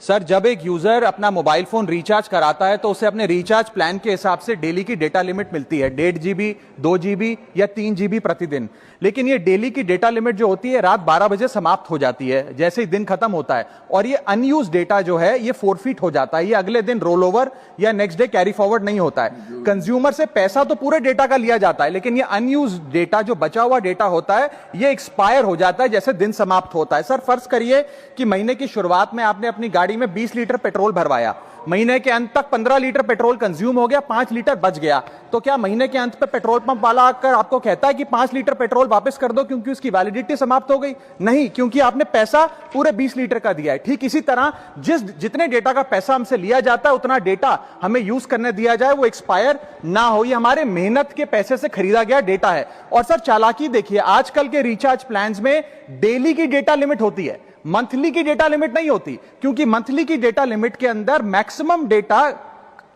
Sir, जब एक user अपना मोबाइल फोन रिचार्ज कराता है तो उसे अपने रिचार्ज प्लान के हिसाब से डेली की डेटा लिमिट मिलती है, 1.5 GB, 2 GB या 3 GB प्रतिदिन। लेकिन ये डेली की डेटा लिमिट जो होती है रात 12 बजे समाप्त हो जाती है, जैसे ही दिन खत्म होता है, और ये अनयूज डेटा जो है ये फोरफिट हो जाता है, ये अगले दिन रोल ओवर या नेक्स्ट डे कैरी फॉरवर्ड नहीं होता है। कंज्यूमर से पैसा तो पूरे डेटा का लिया जाता है, लेकिन ये अनयूज डेटा, जो बचा हुआ डेटा होता है, ये एक्सपायर हो जाता है जैसे दिन समाप्त होता है। सर, फर्ज करिए कि महीने की शुरुआत में आपने अपनी गाड़ी में 20 लीटर पेट्रोल भरवाया, महीने के अंत तक 15 लीटर पेट्रोल कंज्यूम हो गया, 5 लीटर बच गया, तो क्या महीने के अंत पे पेट्रोल पंप वाला आकर आपको कहता है कि 5 लीटर पेट्रोल वापस कर दो क्योंकि उसकी वैलिडिटी समाप्त हो गई? नहीं, क्योंकि आपने पैसा पूरे 20 लीटर का दिया है। ठीक इसी तरह जितने डेटा का पैसा हमसे लिया जाता है उतना डेटा हमें यूज करने दिया जाए, वो एक्सपायर ना हो। ये हमारे मेहनत के पैसे से खरीदा गया डेटा है। और सर, चालाकी देखिए, आजकल के रिचार्ज प्लान्स में डेली की डेटा लिमिट होती है, मंथली की डेटा लिमिट नहीं होती, क्योंकि मंथली की डेटा लिमिट के अंदर मैक्सिमम डेटा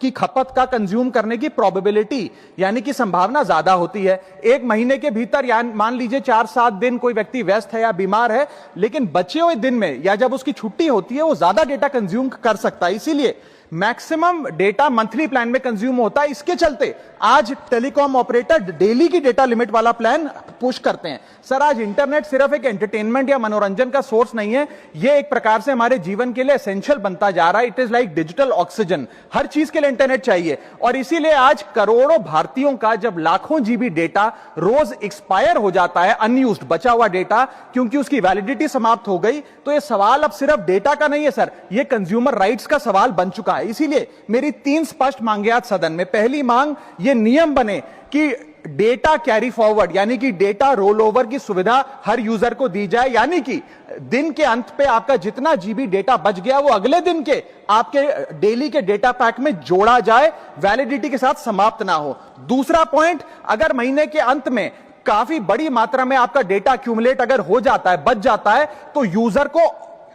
की खपत का कंज्यूम करने की प्रोबेबिलिटी यानी कि संभावना ज्यादा होती है। एक महीने के भीतर या मान लीजिए 4-7 दिन कोई व्यक्ति व्यस्त है या बीमार है, लेकिन बचे हुए दिन में या जब उसकी छुट्टी होती है वो ज्यादा डेटा कंज्यूम कर सकता है। इसीलिए मैक्सिमम डेटा मंथली प्लान में कंज्यूम होता है। इसके चलते आज टेलीकॉम ऑपरेटर डेली की डेटा लिमिट वाला प्लान पुश करते हैं। सर, आज इंटरनेट सिर्फ एक एंटरटेनमेंट या मनोरंजन का सोर्स नहीं है, यह एक प्रकार से हमारे जीवन के लिए एसेंशियल बनता जा रहा है। It is like digital oxygen. हर चीज के लिए इंटरनेट चाहिए, और इसीलिए आज करोड़ों भारतीयों का जब लाखों जीबी डेटा रोज एक्सपायर हो जाता है, अनयूज्ड बचा हुआ डेटा, क्योंकि उसकी वैलिडिटी समाप्त हो गई, तो यह सवाल अब सिर्फ डेटा का नहीं है सर, यह कंज्यूमर राइट्स का सवाल बन चुका है। इसीलिए मेरी 3 स्पष्ट मांगे आज सदन में। पहली मांग, ये नियम बने कि डेटा कैरी फॉरवर्ड यानी कि डेटा रोल ओवर की सुविधा हर यूजर को दी जाए, यानी कि दिन के अंत पे आपका जितना जीबी डेटा बच गया वो अगले दिन के आपके डेली के डेटा पैक में जोड़ा जाए, वैलिडिटी के साथ समाप्त ना हो। दूसरा पॉइंट, अगर महीने के अंत में काफी बड़ी मात्रा में आपका डेटा एक्यूमुलेट अगर हो जाता है, बच जाता है, तो यूजर को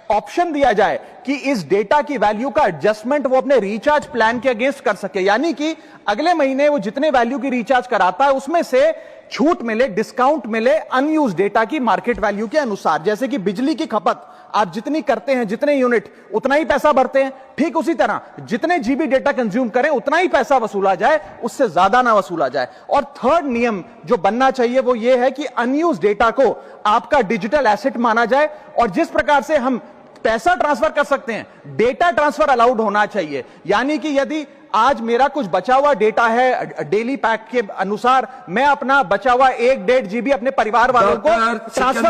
ऑप्शन दिया जाए कि इस डेटा की वैल्यू का एडजस्टमेंट वो अपने रिचार्ज प्लान के अगेंस्ट कर सके, यानी कि अगले महीने वो जितने वैल्यू की रिचार्ज कराता है उसमें से छूट मिले, डिस्काउंट मिले अनयूज डेटा की मार्केट वैल्यू के अनुसार। जैसे कि बिजली की खपत आप जितनी करते हैं, जितने यूनिट, उतना ही पैसा भरते हैं, ठीक उसी तरह जितने जीबी डेटा कंज्यूम करें उतना ही पैसा वसूला जाए, उससे ज्यादा ना वसूला जाए। और थर्ड नियम जो बनना चाहिए वो ये है कि अनयूज डेटा को आपका डिजिटल एसेट माना जाए, और जिस प्रकार से हम पैसा ट्रांसफर कर सकते हैं, डेटा ट्रांसफर अलाउड होना चाहिए। यानी कि यदि आज मेरा कुछ बचा हुआ डेटा है डेली पैक के अनुसार, मैं अपना बचा हुआ 1-1.5 GB अपने परिवार वालों को ट्रांसफर